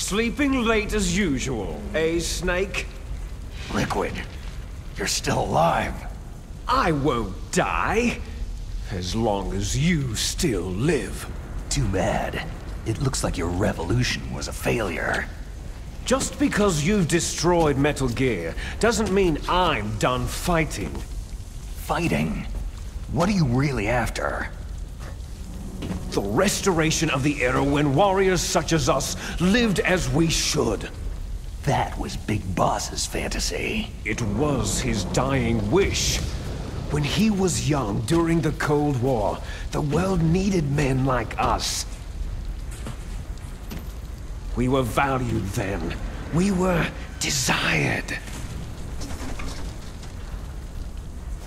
Sleeping late as usual, eh, Snake? Liquid, you're still alive. I won't die, as long as you still live. Too bad. It looks like your revolution was a failure. Just because you've destroyed Metal Gear doesn't mean I'm done fighting. Fighting? What are you really after? The restoration of the era when warriors such as us lived as we should. That was Big Boss's fantasy. It was his dying wish. When he was young during the Cold War, the world needed men like us. We were valued then. We were desired.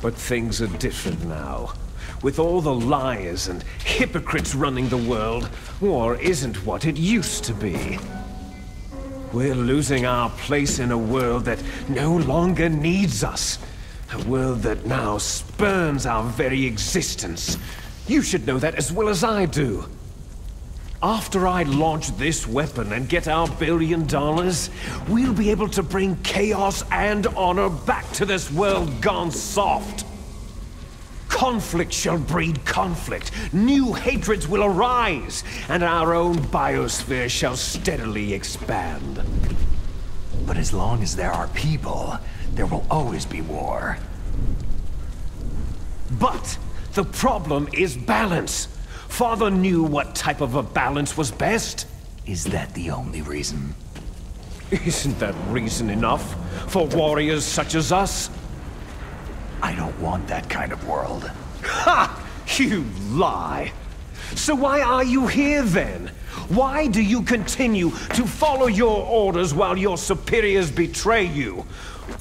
But things are different now. With all the liars and hypocrites running the world, war isn't what it used to be. We're losing our place in a world that no longer needs us. A world that now spurns our very existence. You should know that as well as I do. After I launch this weapon and get our $1 billion, we'll be able to bring chaos and honor back to this world gone soft. Conflict shall breed conflict, new hatreds will arise, and our own biosphere shall steadily expand. But as long as there are people, there will always be war. But the problem is balance. Father knew what type of a balance was best. Is that the only reason? Isn't that reason enough for warriors such as us? I don't want that kind of world. Ha! You lie! So why are you here then? Why do you continue to follow your orders while your superiors betray you?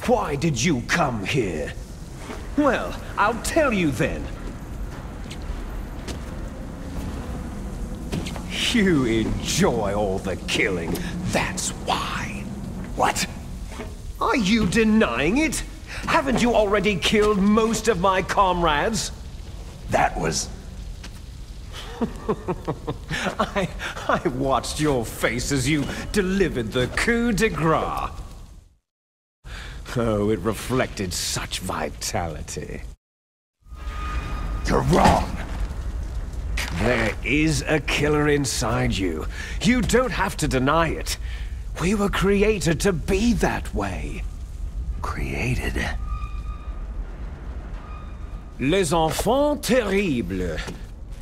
Why did you come here? Well, I'll tell you then. You enjoy all the killing, that's why. What? Are you denying it? Haven't you already killed most of my comrades? That was... I watched your face as you delivered the coup de grace. Oh, it reflected such vitality. You're wrong! There is a killer inside you. You don't have to deny it. We were created to be that way. Created? Les enfants terribles.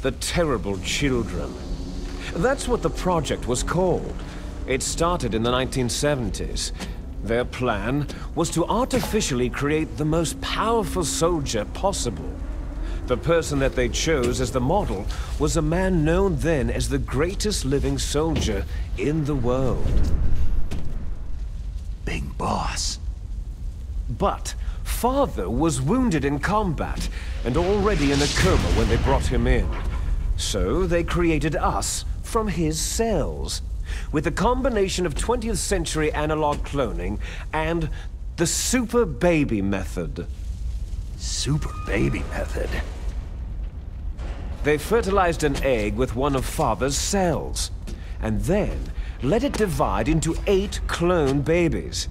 The terrible children. That's what the project was called. It started in the 1970s. Their plan was to artificially create the most powerful soldier possible. The person that they chose as the model was a man known then as the greatest living soldier in the world. Big Boss. But Father was wounded in combat and already in a coma when they brought him in. So they created us from his cells, with a combination of 20th century analog cloning and the super baby method. Super baby method? They fertilized an egg with one of Father's cells, and then let it divide into 8 clone babies.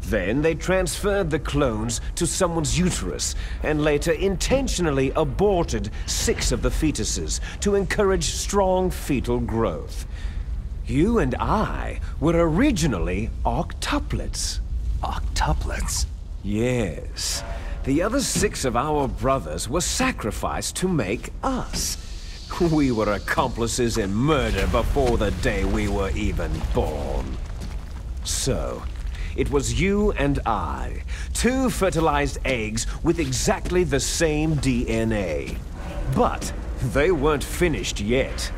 Then they transferred the clones to someone's uterus, and later intentionally aborted 6 of the fetuses to encourage strong fetal growth. You and I were originally octuplets. Octuplets? Yes. The other 6 of our brothers were sacrificed to make us. We were accomplices in murder before the day we were even born. So, it was you and I, 2 fertilized eggs with exactly the same DNA. But they weren't finished yet.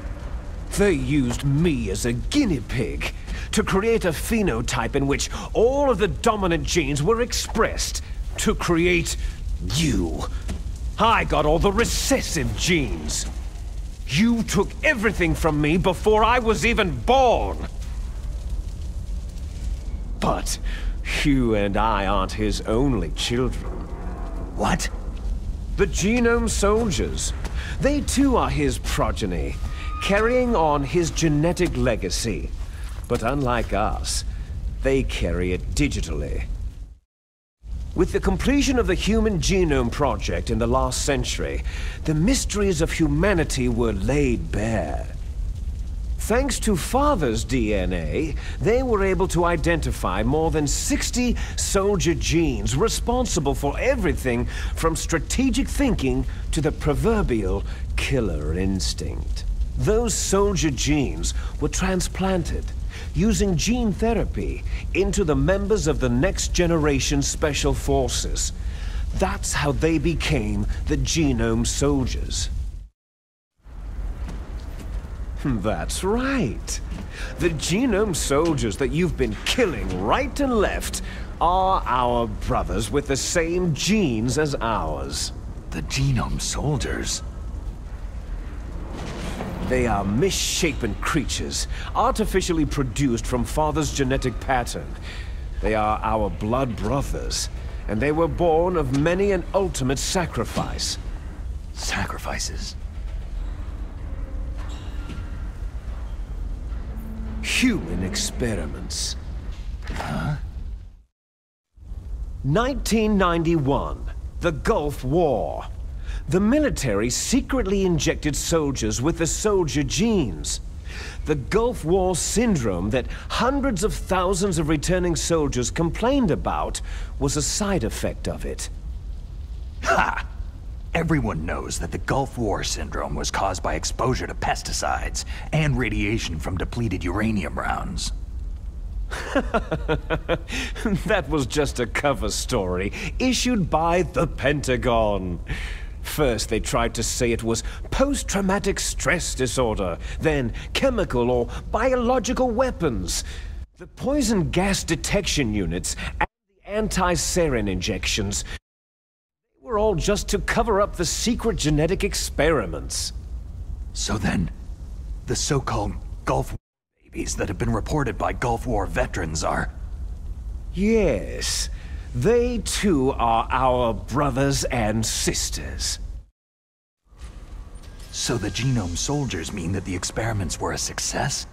They used me as a guinea pig to create a phenotype in which all of the dominant genes were expressed to create you. I got all the recessive genes. You took everything from me before I was even born. But you and I aren't his only children. What? The genome soldiers. They too are his progeny, carrying on his genetic legacy. But unlike us, they carry it digitally. With the completion of the Human Genome Project in the last century, the mysteries of humanity were laid bare. Thanks to Father's DNA, they were able to identify more than 60 soldier genes responsible for everything from strategic thinking to the proverbial killer instinct. Those soldier genes were transplanted, using gene therapy, into the members of the next generation special forces. That's how they became the Genome Soldiers. That's right. The Genome Soldiers that you've been killing right and left are our brothers with the same genes as ours. The Genome Soldiers? They are misshapen creatures, artificially produced from Father's genetic pattern. They are our blood brothers, and they were born of many an ultimate sacrifice. Sacrifices? Human experiments. Huh? 1991, the Gulf War. The military secretly injected soldiers with the soldier genes. The Gulf War syndrome that hundreds of thousands of returning soldiers complained about was a side effect of it. Ha! Everyone knows that the Gulf War syndrome was caused by exposure to pesticides and radiation from depleted uranium rounds. That was just a cover story issued by the Pentagon. First, they tried to say it was post-traumatic stress disorder, then chemical or biological weapons. The poison gas detection units and the anti-sarin injections were all just to cover up the secret genetic experiments. So then, the so-called Gulf War babies that have been reported by Gulf War veterans are... Yes. They too are our brothers and sisters. So the Genome Soldiers mean that the experiments were a success?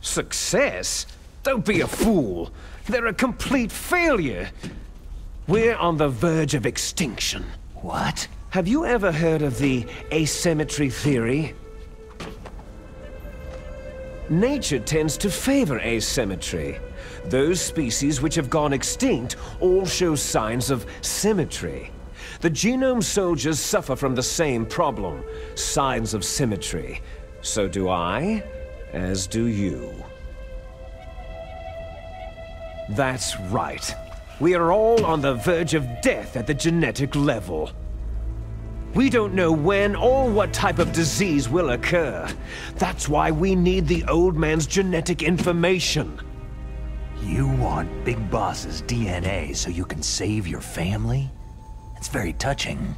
Success? Don't be a fool. They're a complete failure. We're on the verge of extinction. What? Have you ever heard of the asymmetry theory? Nature tends to favor asymmetry. Those species which have gone extinct all show signs of symmetry. The Genome Soldiers suffer from the same problem, signs of symmetry. So do I, as do you. That's right. We are all on the verge of death at the genetic level. We don't know when or what type of disease will occur. That's why we need the old man's genetic information. You want Big Boss's DNA so you can save your family? It's very touching.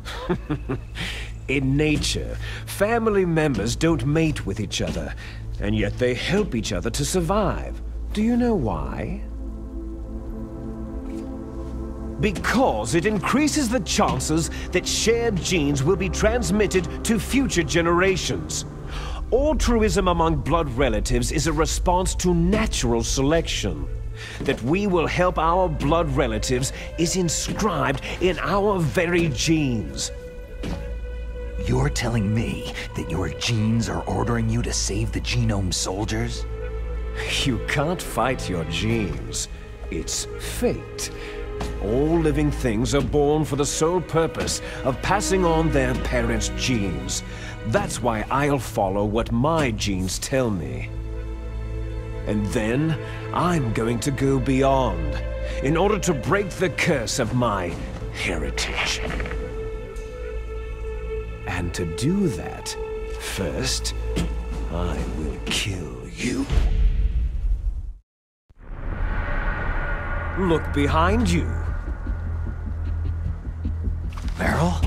In nature, family members don't mate with each other, and yet they help each other to survive. Do you know why? Because it increases the chances that shared genes will be transmitted to future generations. Altruism among blood relatives is a response to natural selection. That we will help our blood relatives is inscribed in our very genes. You're telling me that your genes are ordering you to save the Genome Soldiers? You can't fight your genes. It's fate. All living things are born for the sole purpose of passing on their parents' genes. That's why I'll follow what my genes tell me. And then, I'm going to go beyond, in order to break the curse of my heritage. And to do that, first, I will kill you. Look behind you. Meryl?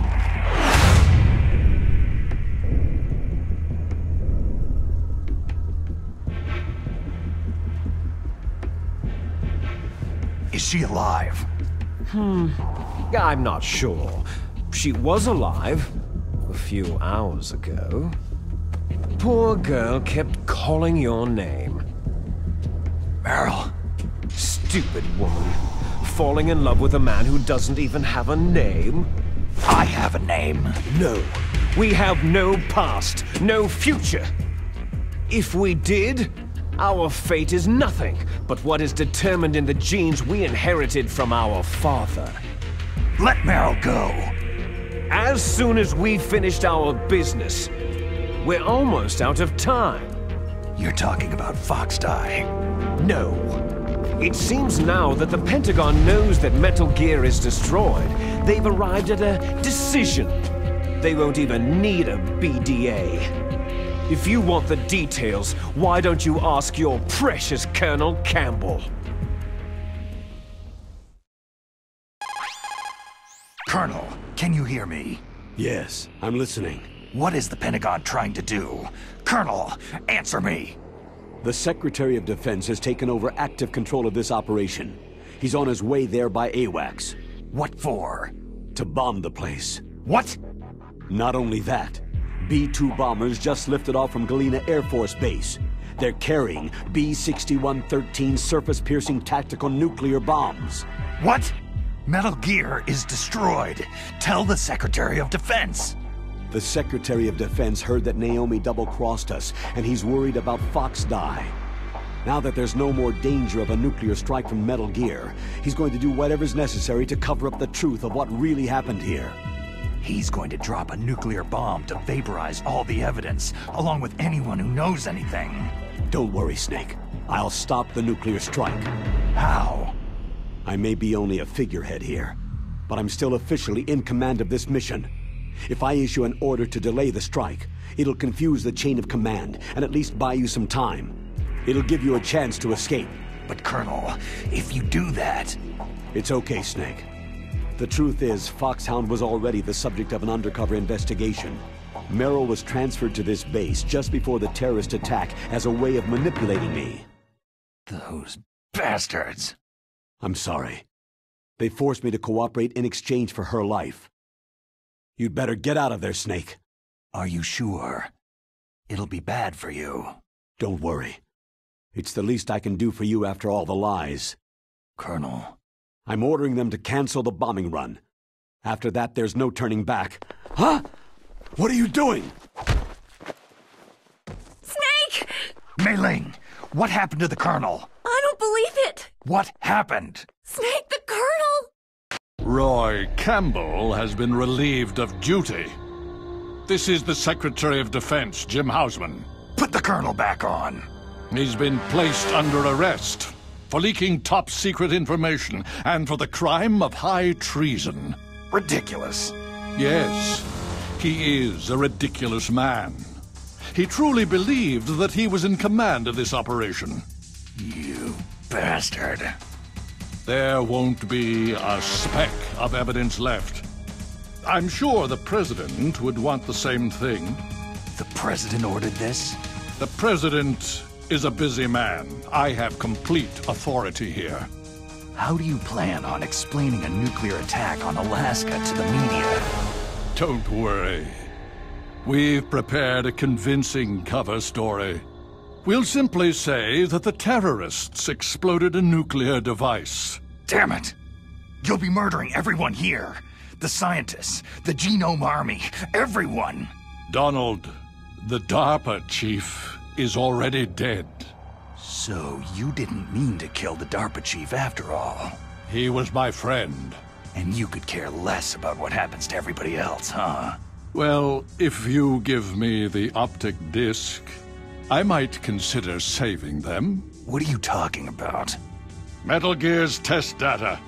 Is she alive? I'm not sure. She was alive a few hours ago. Poor girl kept calling your name. Meryl. Stupid woman. Falling in love with a man who doesn't even have a name? I have a name. No. We have no past, no future. If we did, our fate is nothing but what is determined in the genes we inherited from our father. Let Meryl go. As soon as we've finished our business, we're almost out of time. You're talking about Fox Die. No. It seems now that the Pentagon knows that Metal Gear is destroyed. They've arrived at a decision. They won't even need a BDA. If you want the details, why don't you ask your precious Colonel Campbell? Colonel, can you hear me? Yes, I'm listening. What is the Pentagon trying to do? Colonel, answer me! The Secretary of Defense has taken over active control of this operation. He's on his way there by AWACS. What for? To bomb the place. What? Not only that, B-2 bombers just lifted off from Galena Air Force Base. They're carrying B-6113 surface-piercing tactical nuclear bombs. What? Metal Gear is destroyed. Tell the Secretary of Defense. The Secretary of Defense heard that Naomi double-crossed us, and he's worried about Fox Die. Now that there's no more danger of a nuclear strike from Metal Gear, he's going to do whatever's necessary to cover up the truth of what really happened here. He's going to drop a nuclear bomb to vaporize all the evidence, along with anyone who knows anything. Don't worry, Snake. I'll stop the nuclear strike. How? I may be only a figurehead here, but I'm still officially in command of this mission. If I issue an order to delay the strike, it'll confuse the chain of command and at least buy you some time. It'll give you a chance to escape. But Colonel, if you do that... It's okay, Snake. The truth is, Foxhound was already the subject of an undercover investigation. Merrill was transferred to this base just before the terrorist attack as a way of manipulating me. Those bastards! I'm sorry. They forced me to cooperate in exchange for her life. You'd better get out of there, Snake. Are you sure? It'll be bad for you. Don't worry. It's the least I can do for you after all the lies. Colonel. I'm ordering them to cancel the bombing run. After that, there's no turning back. Huh? What are you doing? Snake! Mei Ling, what happened to the Colonel? I don't believe it! What happened? Snake, the Colonel! Roy Campbell has been relieved of duty. This is the Secretary of Defense, Jim Hausman. Put the Colonel back on. He's been placed under arrest for leaking top-secret information and for the crime of high treason. Ridiculous. Yes, he is a ridiculous man. He truly believed that he was in command of this operation. You bastard. There won't be a speck of evidence left. I'm sure the President would want the same thing. The President ordered this? The President is a busy man. I have complete authority here. How do you plan on explaining a nuclear attack on Alaska to the media? Don't worry. We've prepared a convincing cover story. We'll simply say that the terrorists exploded a nuclear device. Damn it! You'll be murdering everyone here. The scientists, the Genome Army, everyone. Donald, the DARPA chief, is already dead. So you didn't mean to kill the DARPA chief after all. He was my friend. And you could care less about what happens to everybody else, huh? Well, if you give me the optic disc, I might consider saving them. What are you talking about? Metal Gear's test data.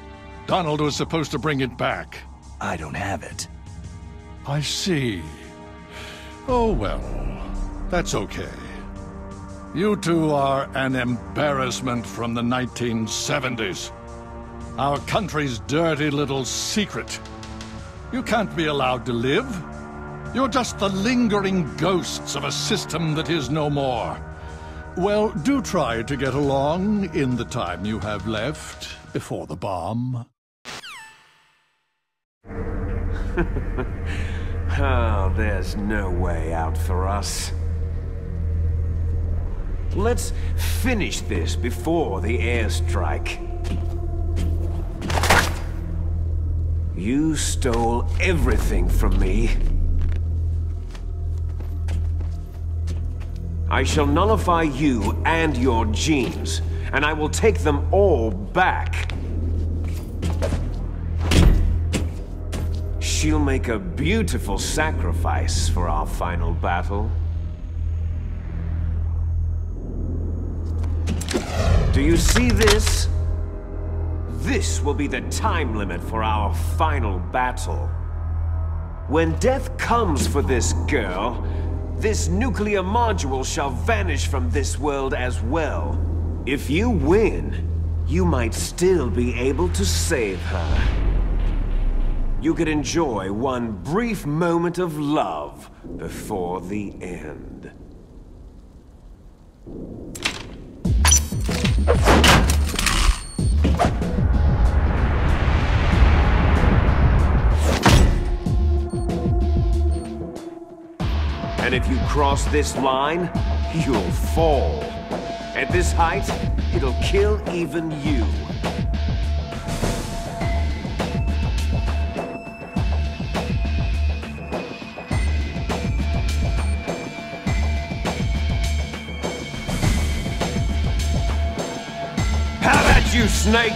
Donald was supposed to bring it back. I don't have it. I see. Oh, well, that's okay. You two are an embarrassment from the 1970s. Our country's dirty little secret. You can't be allowed to live. You're just the lingering ghosts of a system that is no more. Well, do try to get along in the time you have left before the bomb. Oh, there's no way out for us. Let's finish this before the airstrike. You stole everything from me. I shall nullify you and your genes, and I will take them all back. She'll make a beautiful sacrifice for our final battle. Do you see this? This will be the time limit for our final battle. When death comes for this girl, this nuclear module shall vanish from this world as well. If you win, you might still be able to save her. You could enjoy one brief moment of love before the end. And if you cross this line, you'll fall. At this height, it'll kill even you. Have at you, Snake!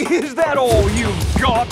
Is that all you've got?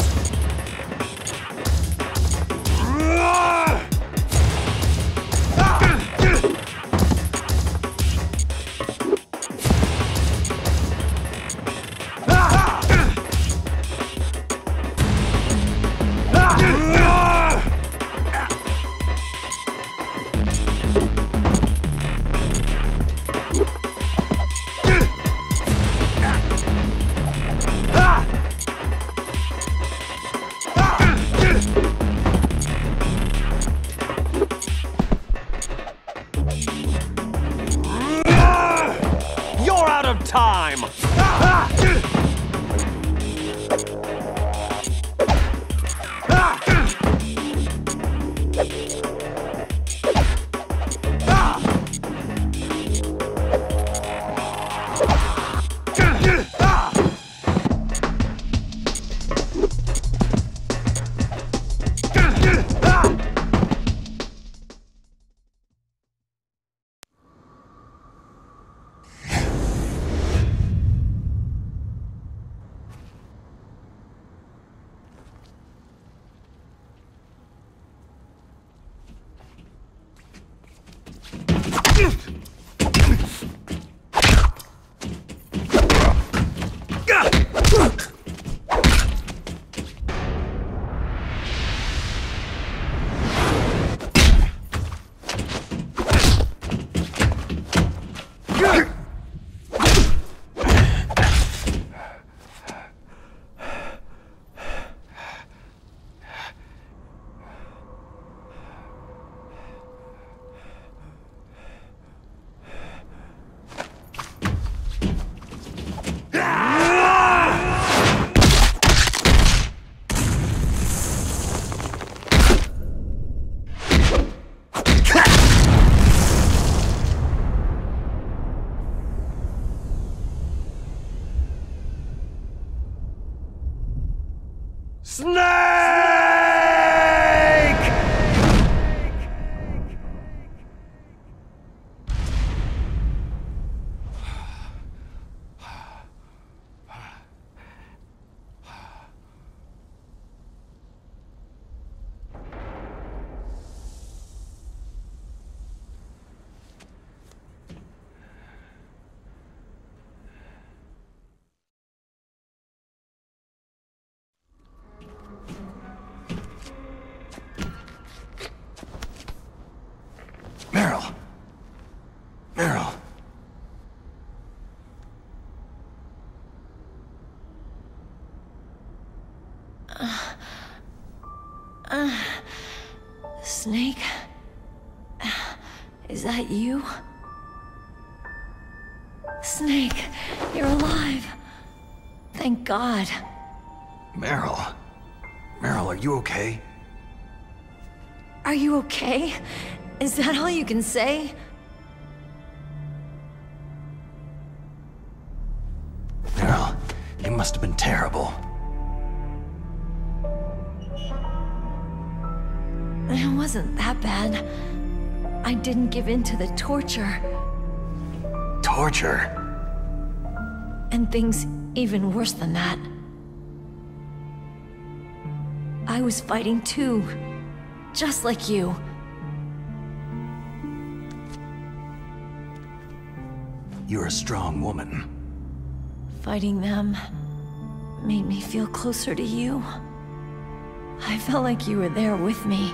Meryl. Meryl. Snake? Is that you? Snake, you're alive. Thank God. Meryl. Meryl, are you okay? Are you okay? Is that all you can say? Meryl, you must have been terrible. It wasn't that bad. I didn't give in to the torture. Torture? And things even worse than that. I was fighting too. Just like you. You're a strong woman. Fighting them made me feel closer to you. I felt like you were there with me.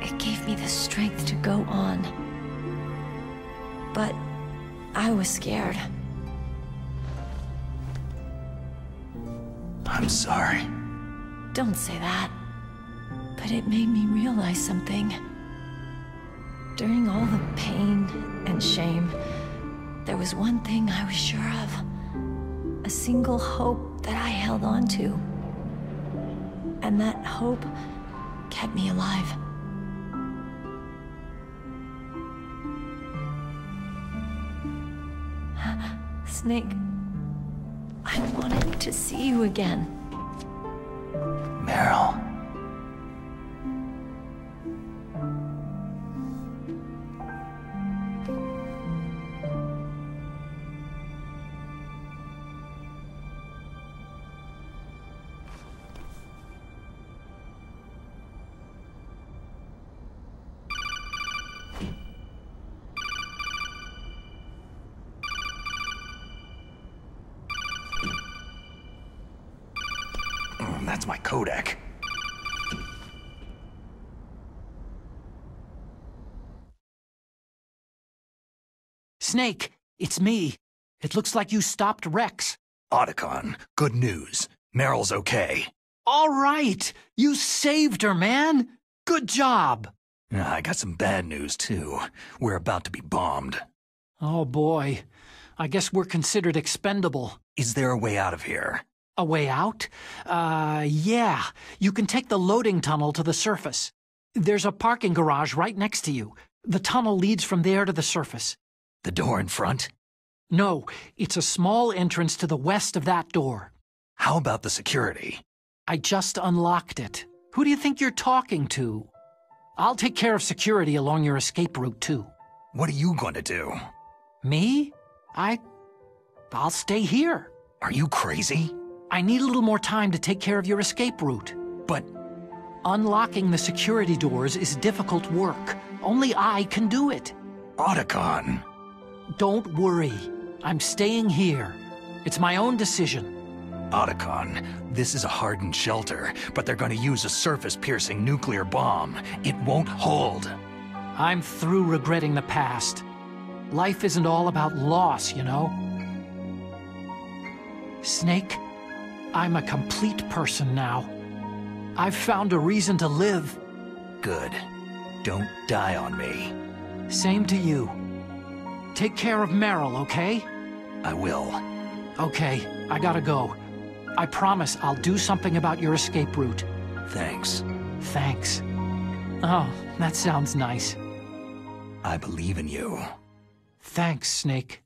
It gave me the strength to go on. But I was scared. I'm sorry. Don't say that. But it made me realize something. During all the pain and shame, there was one thing I was sure of. A single hope that I held on to. And that hope kept me alive. Snake, I wanted to see you again. Meryl. That's my Kodak. Snake, it's me. It looks like you stopped Rex. Otacon, good news. Meryl's okay. All right! You saved her, man! Good job! I got some bad news, too. We're about to be bombed. Oh, boy. I guess we're considered expendable. Is there a way out of here? A way out? Yeah. You can take the loading tunnel to the surface. There's a parking garage right next to you. The tunnel leads from there to the surface. The door in front? No, it's a small entrance to the west of that door. How about the security? I just unlocked it. Who do you think you're talking to? I'll take care of security along your escape route, too. What are you going to do? Me? I'll stay here. Are you crazy? I need a little more time to take care of your escape route. But unlocking the security doors is difficult work. Only I can do it. Otacon. Don't worry. I'm staying here. It's my own decision. Otacon, this is a hardened shelter, but they're going to use a surface-piercing nuclear bomb. It won't hold. I'm through regretting the past. Life isn't all about loss, you know? Snake, I'm a complete person now. I've found a reason to live. Good. Don't die on me. Same to you. Take care of Meryl, okay? I will. Okay, I gotta go. I promise I'll do something about your escape route. Thanks. Thanks. Oh, that sounds nice. I believe in you. Thanks, Snake.